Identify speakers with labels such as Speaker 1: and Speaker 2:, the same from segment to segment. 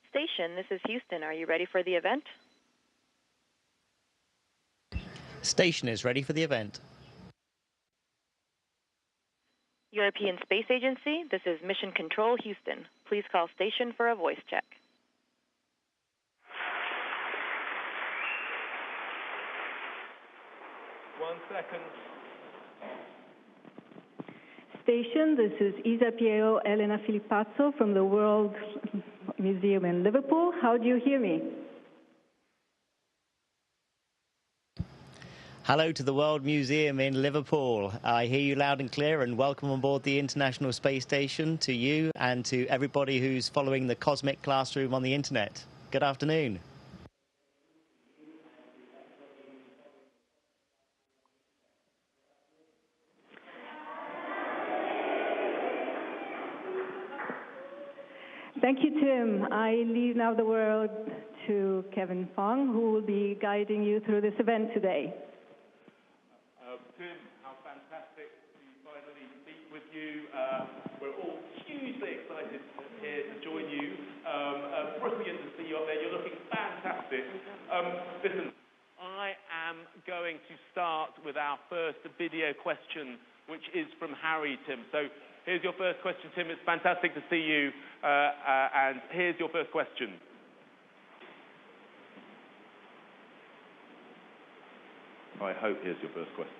Speaker 1: Station, this is Houston. Are you ready for the event?
Speaker 2: Station is ready for the event.
Speaker 1: European Space Agency, this is Mission Control, Houston. Please call station for a voice check.
Speaker 3: One second.
Speaker 4: Station, this is Isa Piero Elena Filippazzo from the World Museum in Liverpool. How do you hear me?
Speaker 2: Hello to the World Museum in Liverpool. I hear you loud and clear, and welcome on board the International Space Station to you and to everybody who's following the Cosmic Classroom on the internet. Good afternoon.
Speaker 4: Thank you, Tim. I leave now the word to Kevin Fong, who will be guiding you through this event today.
Speaker 3: Tim, how fantastic to finally speak with you. We're all hugely excited here to join you. Brilliant to see you up there. You're looking fantastic. Listen, I am going to start with our first video question, which is from Harry, Tim. So here's your first question, Tim. It's fantastic to see you. And here's your first question. I hope here's your first question.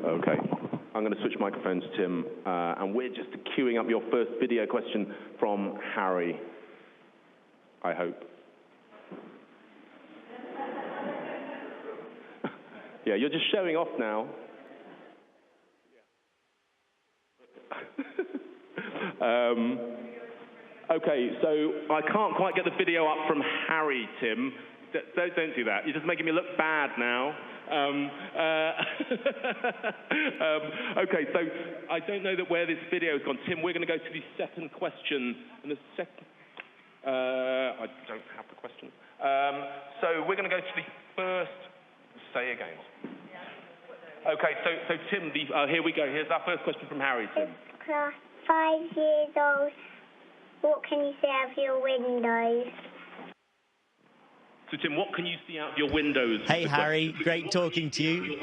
Speaker 3: Okay. I'm going to switch microphones, Tim, and we're just queuing up your first video question from Harry, I hope. Yeah, you're just showing off now. Okay, so I can't quite get the video up from Harry, Tim. Don't do that. You're just making me look bad now. Okay, so I don't know where this video has gone. Tim, we're going to go to the second question. And the second... I don't have the question. So we're going to go to the first... Say again. Okay, so Tim, here we go. Here's our first question from Harry, Tim.
Speaker 5: Class 5 years old. What can you see out of your windows?
Speaker 3: So, Tim, what can you see out of your windows?
Speaker 2: Hey, Harry, great talking to you.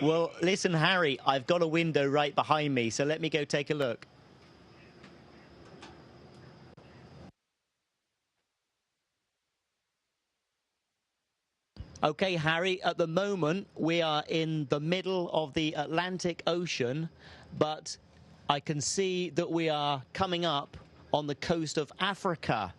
Speaker 2: Well, listen, Harry, I've got a window right behind me, so let me go take a look. Okay, Harry, at the moment, we are in the middle of the Atlantic Ocean, but I can see that we are coming up on the coast of Africa.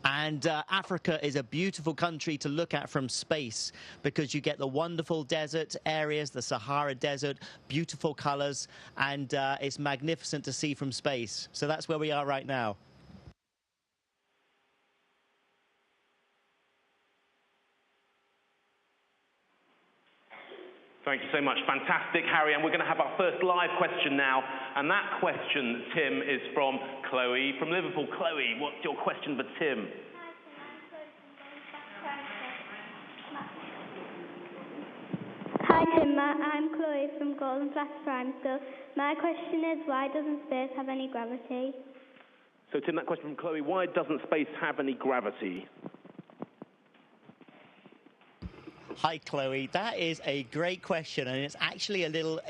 Speaker 2: And Africa is a beautiful country to look at from space because you get the wonderful desert areas, the Sahara Desert, beautiful colors, and it's magnificent to see from space. So that's where we are right now.
Speaker 3: Thank you so much. Fantastic, Harry. And we're going to have our first live question now. And that question, Tim, is from Chloe from Liverpool. Chloe, what's your question for Tim?
Speaker 5: Hi, Tim. I'm Chloe from Golden Flash Prime School. My question is, why doesn't space have any gravity?
Speaker 3: So, Tim, that question from Chloe, why doesn't space have any gravity?
Speaker 2: Hi, Chloe. That is a great question, and it's actually a little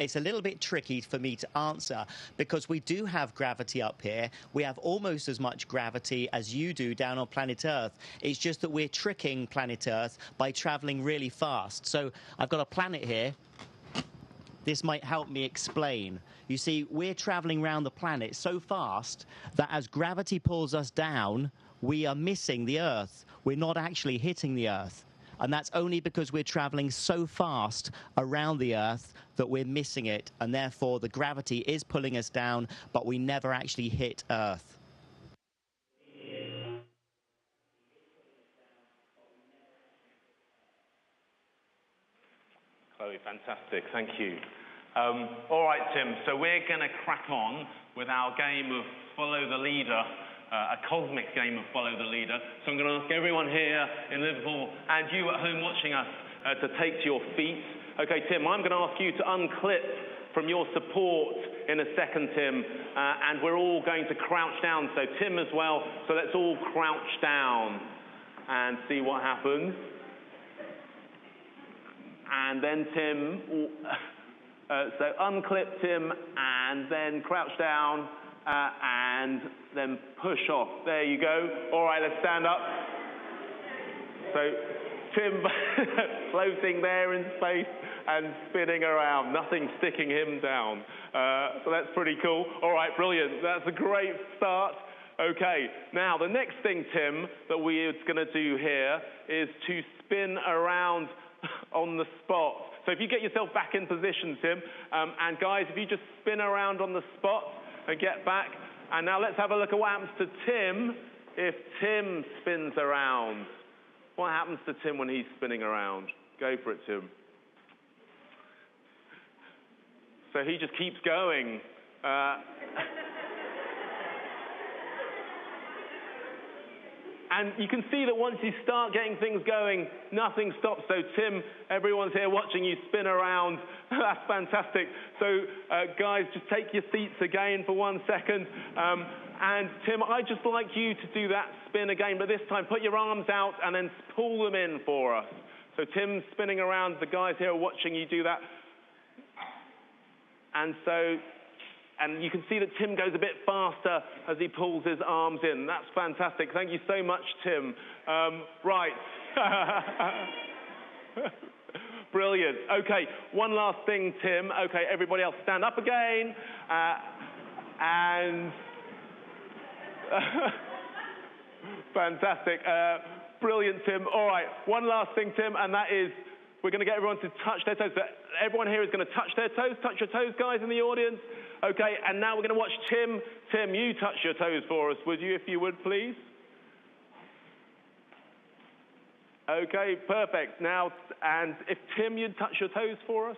Speaker 2: bit tricky for me to answer because we do have gravity up here. We have almost as much gravity as you do down on planet Earth. It's just that we're tricking planet Earth by traveling really fast. So I've got a planet here. This might help me explain. You see, we're traveling around the planet so fast that as gravity pulls us down, we are missing the Earth. We're not actually hitting the Earth. And that's only because we're traveling so fast around the Earth that we're missing it. And therefore, the gravity is pulling us down, but we never actually hit Earth.
Speaker 3: Chloe, fantastic. Thank you. All right, Tim. So we're going to crack on with our game of Follow the Leader. A cosmic game of Follow the Leader. So I'm going to ask everyone here in Liverpool and you at home watching us to take to your feet. Okay, Tim, I'm going to ask you to unclip from your support in a second, Tim, and we're all going to crouch down. So Tim as well. So let's all crouch down and see what happens. And then Tim, so unclip Tim, and then crouch down, and then push off. There you go. All right, let's stand up. So Tim floating there in space and spinning around, nothing sticking him down. So that's pretty cool. All right, brilliant. That's a great start. Okay, now the next thing, Tim, that we're going to do here is to spin around on the spot. So if you get yourself back in position, Tim, and guys, if you just spin around on the spot and get back. And now let's have a look at what happens to Tim if Tim spins around. What happens to Tim when he's spinning around? Go for it, Tim. So he just keeps going. And you can see that once you start getting things going, nothing stops. So Tim, everyone's here watching you spin around. That's fantastic. So guys, just take your seats again for 1 second. And Tim, I'd just like you to do that spin again, but this time put your arms out and then pull them in for us. So Tim's spinning around. The guys here are watching you do that. And you can see that Tim goes a bit faster as he pulls his arms in. That's fantastic. Thank you so much, Tim. Right. Brilliant. Okay, one last thing, Tim. Okay, everybody else stand up again. And fantastic. Brilliant, Tim. All right, one last thing, Tim, and that is we're going to get everyone to touch their toes. So everyone here is going to touch their toes. Touch your toes, guys, in the audience. Okay, and now we're going to watch Tim. Tim, you touch your toes for us, would you, if you would, please? Okay, perfect. Now, and if Tim, you'd touch your toes for us?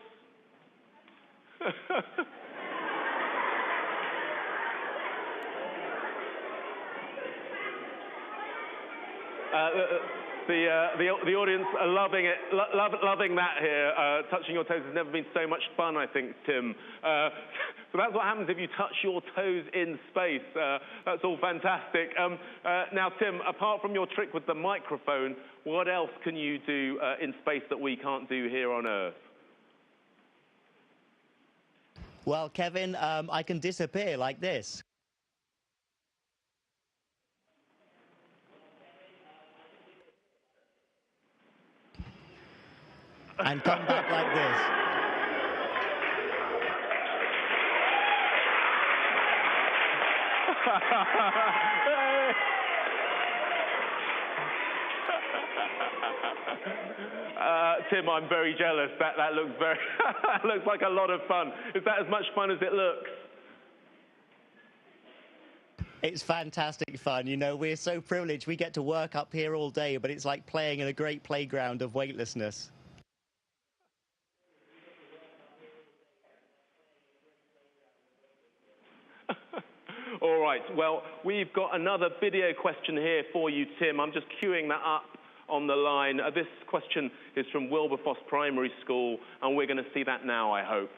Speaker 3: The audience are loving it, loving that here. Touching your toes has never been so much fun, I think, Tim. So that's what happens if you touch your toes in space. That's all fantastic. Now, Tim, apart from your trick with the microphone, what else can you do in space that we can't do here on Earth?
Speaker 2: Well, Kevin, I can disappear like this. And come back like this.
Speaker 3: Tim, I'm very jealous. That looks very that looks like a lot of fun. Is that as much fun as it looks?
Speaker 2: It's fantastic fun. You know, we're so privileged. We get to work up here all day, but it's like playing in a great playground of weightlessness.
Speaker 3: All right, well, we've got another video question here for you, Tim. I'm just queuing that up on the line. This question is from Wilberforce Primary School, and we're going to see that now, I hope.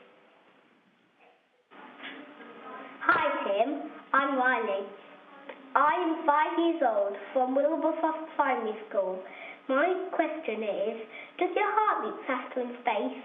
Speaker 5: Hi, Tim. I'm Riley. I'm 5 years old from Wilberforce Primary School. My question is, does your heart beat faster in space?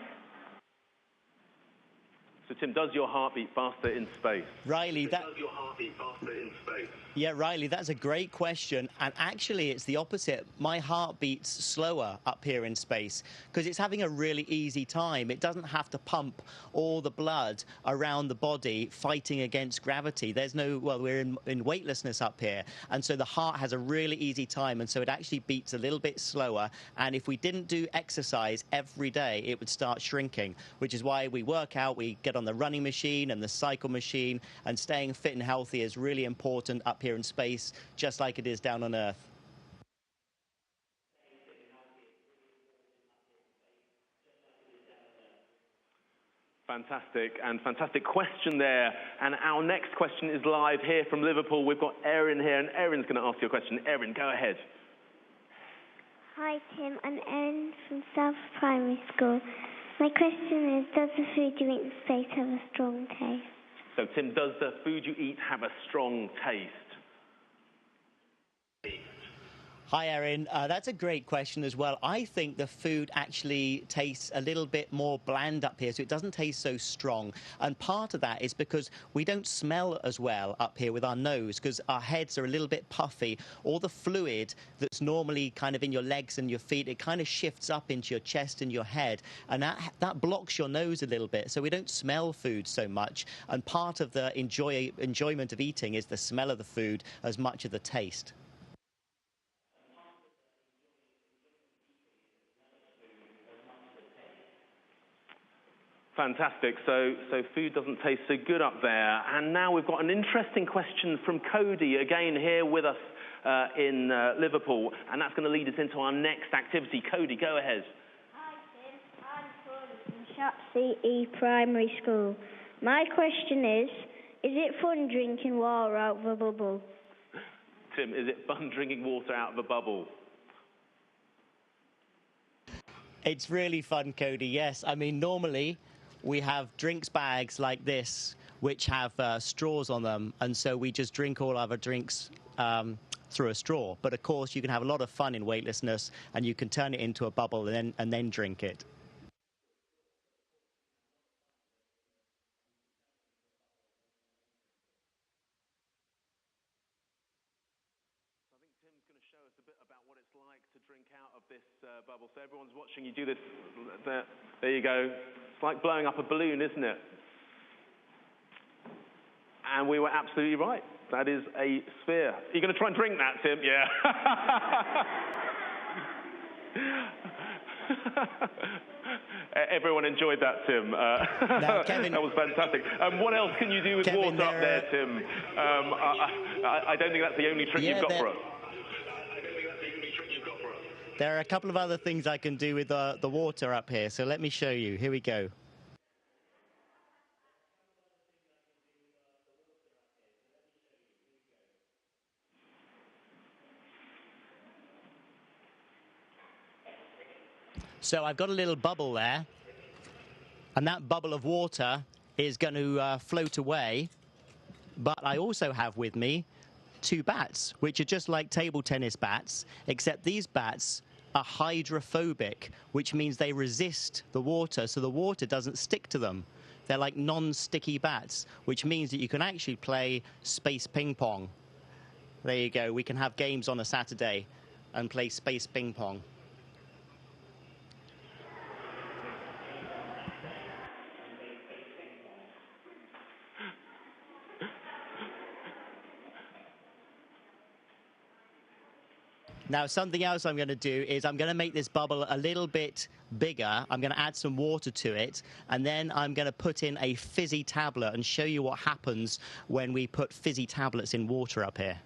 Speaker 3: So, Tim, does your heart beat faster in space?
Speaker 2: Riley,
Speaker 3: does your heart beat faster in space?
Speaker 2: Yeah, Riley, that's a great question. And actually, it's the opposite. My heart beats slower up here in space because it's having a really easy time. It doesn't have to pump all the blood around the body fighting against gravity. There's no, well, we're in weightlessness up here. And so the heart has a really easy time. And so it actually beats a little bit slower. And if we didn't do exercise every day, it would start shrinking, which is why we work out, we get on the running machine and the cycle machine, and staying fit and healthy is really important up here in space, just like it is down on Earth.
Speaker 3: Fantastic, and fantastic question there. And our next question is live here from Liverpool. We've got Erin here, and Erin's going to ask you a question. Erin, go ahead.
Speaker 6: Hi, Tim. I'm Erin from South Primary School. My question is, does the food you eat in space have a strong taste?
Speaker 3: So, Tim, does the food you eat have a strong taste?
Speaker 2: Hi, Erin. That's a great question as well. I think the food actually tastes a little bit more bland up here, so it doesn't taste so strong. And part of that is because we don't smell as well up here with our nose, because our heads are a little bit puffy. All the fluid that's normally kind of in your legs and your feet, it kind of shifts up into your chest and your head, and that blocks your nose a little bit, so we don't smell food so much. And part of the enjoyment of eating is the smell of the food as much as the taste.
Speaker 3: Fantastic. So food doesn't taste so good up there. And now we've got an interesting question from Cody, again here with us in Liverpool. And that's going to lead us into our next activity. Cody, go ahead.
Speaker 6: Hi, Tim. I'm from Shapsea E Primary School. My question is it fun drinking water out of a bubble?
Speaker 3: Tim, is it fun drinking water out of a bubble?
Speaker 2: It's really fun, Cody, yes. I mean, normally we have drinks bags like this, which have straws on them, and so we just drink all of our drinks through a straw. But of course, you can have a lot of fun in weightlessness, and you can turn it into a bubble and then drink it.
Speaker 3: I think Tim's going to show us a bit about what it's like to drink out of this bubble. So everyone's watching you do this. There you go. It's like blowing up a balloon, isn't it? And we were absolutely right. That is a sphere. Are you going to try and drink that, Tim? Yeah. Everyone enjoyed that, Tim.
Speaker 2: Now, Kevin,
Speaker 3: that was fantastic. What else can you do with
Speaker 2: Kevin,
Speaker 3: water up there, Tim? I don't think that's the only trick you've got for us.
Speaker 2: There are a couple of other things I can do with the water up here, so let me show you. Here we go. So I've got a little bubble there, and that bubble of water is going to float away. But I also have with me 2 bats, which are just like table tennis bats, except these bats are hydrophobic, which means they resist the water, so the water doesn't stick to them. They're like non-sticky bats, which means that you can actually play space ping pong. There you go. We can have games on a Saturday and play space ping pong. Now, something else I'm going to do is I'm going to make this bubble a little bit bigger. I'm going to add some water to it, and then I'm going to put in a fizzy tablet and show you what happens when we put fizzy tablets in water up here.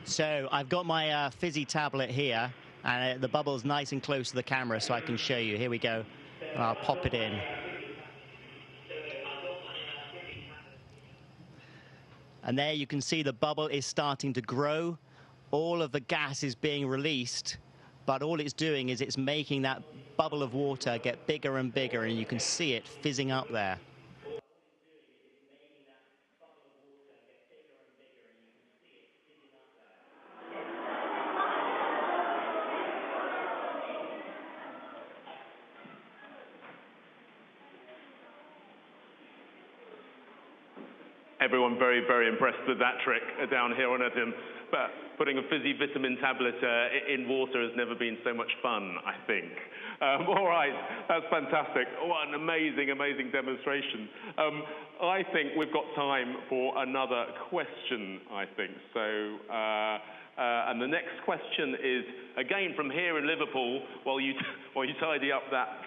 Speaker 2: So I've got my fizzy tablet here, and the bubble's nice and close to the camera so I can show you. Here we go. I'll pop it in. And there you can see the bubble is starting to grow. All of the gas is being released, but all it's doing is it's making that bubble of water get bigger and bigger, and you can see it fizzing up there.
Speaker 3: Everyone very, very impressed with that trick down here on Tim. but putting a fizzy vitamin tablet in water has never been so much fun, I think. All right, that's fantastic. What an amazing, amazing demonstration. I think we've got time for another question, I think. So, and the next question is, again, from here in Liverpool, while you tidy up that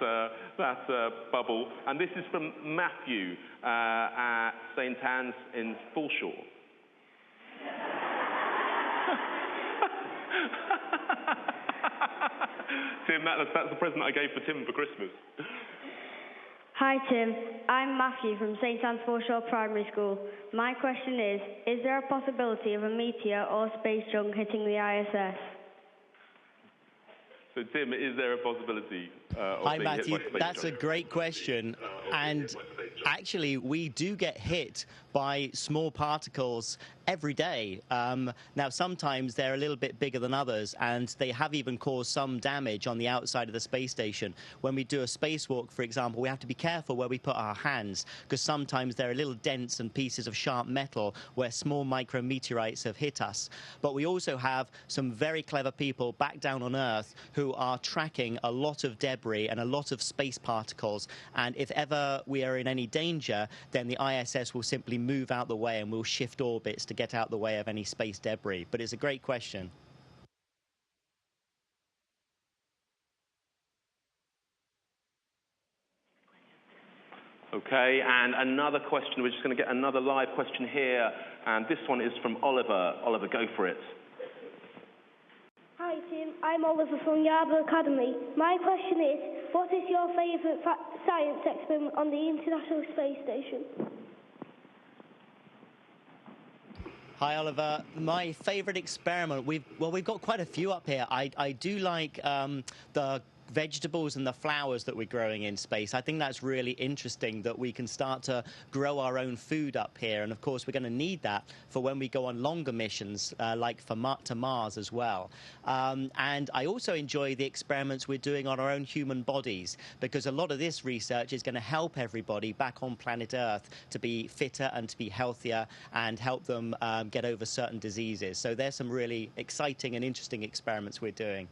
Speaker 3: bubble. And this is from Matthew at St. Anne's in Fulshore. Tim, that's the present I gave for Tim for Christmas.
Speaker 6: Hi Tim, I'm Matthew from St. Anne's Foreshore Primary School. My question is there a possibility of a meteor or space junk hitting the ISS?
Speaker 3: So Tim, is there a possibility of
Speaker 2: Hi
Speaker 3: being
Speaker 2: Matthew,
Speaker 3: hit by space
Speaker 2: that's a
Speaker 3: junk?
Speaker 2: great question. And actually, we do get hit by small particles every day. Now, sometimes they're a little bit bigger than others, and they have even caused some damage on the outside of the space station. When we do a spacewalk, for example, we have to be careful where we put our hands, because sometimes there are little dents and pieces of sharp metal where small micrometeorites have hit us. But we also have some very clever people back down on Earth who are tracking a lot of debris and a lot of space particles. And if ever we are in any danger, then the ISS will simply move out the way and we'll shift orbits to get out the way of any space debris. But it's a great question.
Speaker 3: Okay, and another question. We're just going to get another live question here, and this one is from Oliver. Oliver, go for it.
Speaker 5: Hi Tim, I'm Oliver from Yarborough Academy. My question is, what is your favourite science experiment on the International Space Station?
Speaker 2: Hi, Oliver. My favourite experiment, we've got quite a few up here. I do like the vegetables and the flowers that we're growing in space. I think that's really interesting that we can start to grow our own food up here. And of course, we're going to need that for when we go on longer missions, like to Mars as well. And I also enjoy the experiments we're doing on our own human bodies, because a lot of this research is going to help everybody back on planet Earth to be fitter and to be healthier and help them get over certain diseases. So there's some really exciting and interesting experiments we're doing.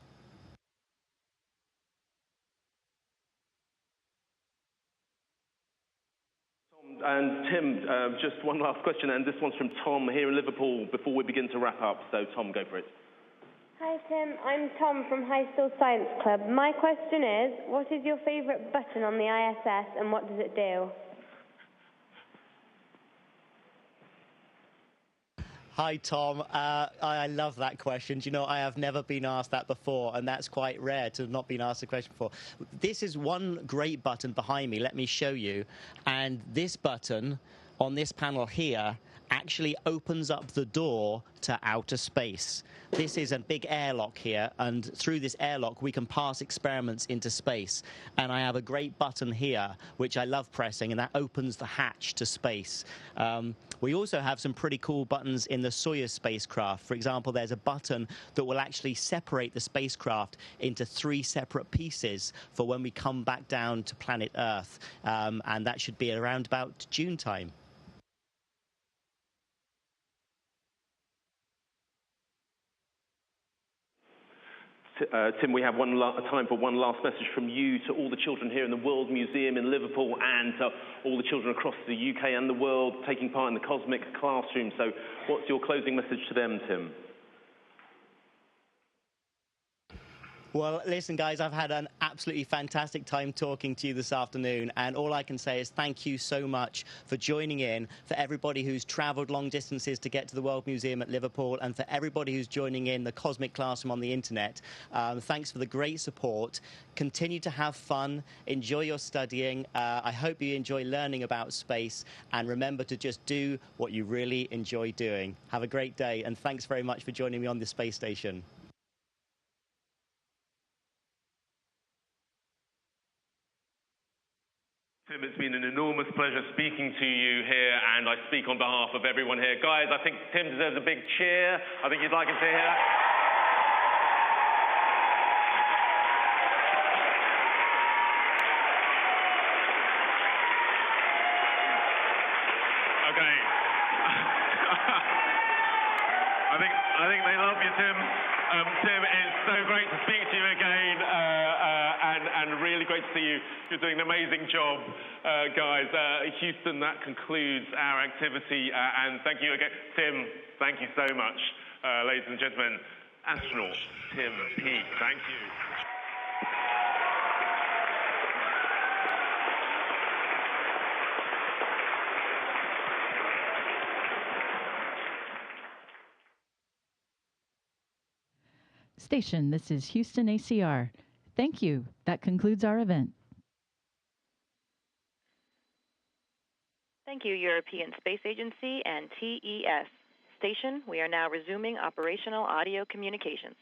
Speaker 3: And Tim, just one last question, and this one's from Tom here in Liverpool before we begin to wrap up. So Tom, go for it.
Speaker 7: Hi Tim, I'm Tom from High School Science Club. My question is, what is your favourite button on the ISS and what does it do?
Speaker 2: Hi, Tom. I love that question. Do you know, I have never been asked that before, and that's quite rare to have not been asked a question before. This is one great button behind me. Let me show you. And this button on this panel here actually opens up the door to outer space. This is a big airlock here, and through this airlock we can pass experiments into space. And I have a great button here, which I love pressing, and that opens the hatch to space. We also have some pretty cool buttons in the Soyuz spacecraft. For example, there's a button that will actually separate the spacecraft into 3 separate pieces for when we come back down to planet Earth. And that should be around about June time.
Speaker 3: Tim, we have time for one last message from you to all the children here in the World Museum in Liverpool and to all the children across the UK and the world taking part in the Cosmic Classroom. So what's your closing message to them, Tim?
Speaker 2: Well, listen, guys, I've had an absolutely fantastic time talking to you this afternoon, and all I can say is thank you so much for joining in, for everybody who's travelled long distances to get to the World Museum at Liverpool, and for everybody who's joining in the Cosmic Classroom on the internet. Thanks for the great support. Continue to have fun. Enjoy your studying. I hope you enjoy learning about space, and remember to just do what you really enjoy doing. Have a great day, and thanks very much for joining me on the space station.
Speaker 3: Tim, it's been an enormous pleasure speaking to you here, and I speak on behalf of everyone here. Guys, I think Tim deserves a big cheer. I think you'd like him to hear that. Okay. I think pleasure, Tim. Tim, it's so great to speak to you again, and really great to see you. You're doing an amazing job, guys. Houston, that concludes our activity, and thank you again. Tim, thank you so much. Ladies and gentlemen, astronaut Tim Peake, thank you.
Speaker 8: Station, this is Houston ACR. Thank you. That concludes our event.
Speaker 1: Thank you, European Space Agency and TES. Station, we are now resuming operational audio communications.